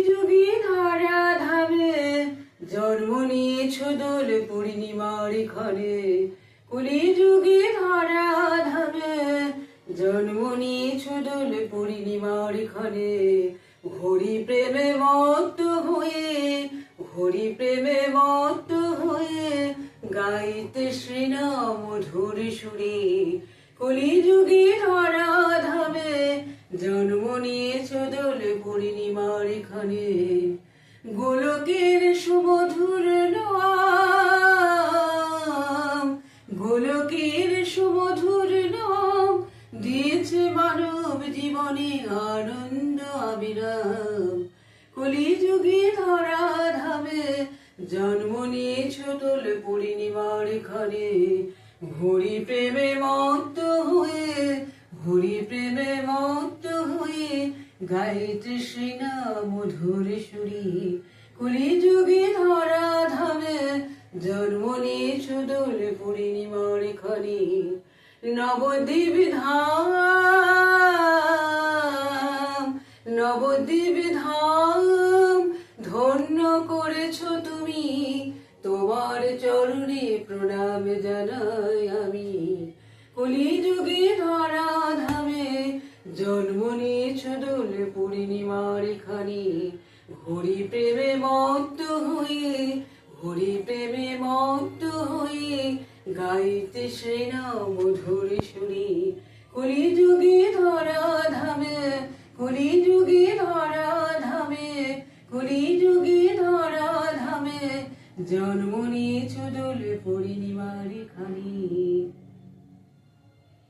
যুগে ধরা ধামে জন্ম নিয়েছ দোল পূর্ণিমার ক্ষণে। কলি যুগে ধরা ধামে জন্ম নিয়েছ দোল পূর্ণিমার ক্ষণে। হরি প্রেমে মত্ত হয়ে, হরি প্রেমে মত্ত হয়ে গাইতে শ্রীনাম মধুর সুরে। কলি যুগে ধরা ধামে জন্ম নিয়েছ দোল পূর্ণিমার ক্ষণে। গোলকের সুমধুর নাম, গোলকের সুমধুর নাম দিয়েছে মানব জীবনে আনন্দ অবিরাম। কলি যুগে ধরা ধামে জন্ম নিয়েছ দোল পূর্ণিমার ক্ষণে। হরি প্রেমে মত্ত হয়ে, হরি প্রেমে মত্ত হয়ে গাইতে শ্রীনাম মধুর সুরে। কলি যুগে ধরা ধামে জন্ম নিয়েছ দোল পূর্ণিমার ক্ষণে। নবদ্বীপ ধাম, নবদ্বীপ ধাম ধন্য করেছ তুমি, তোমার চরণে প্রণাম জানাই আমি। কলি যুগে ধরা ধামে জন্ম নিয়েছ দোল পূর্ণিমার ক্ষণে। হরি প্রেমে মত্ত হয়ে, হরি প্রেমে মত্ত হয়ে গাইতে শ্রীনাম মধুর সুরে। কলি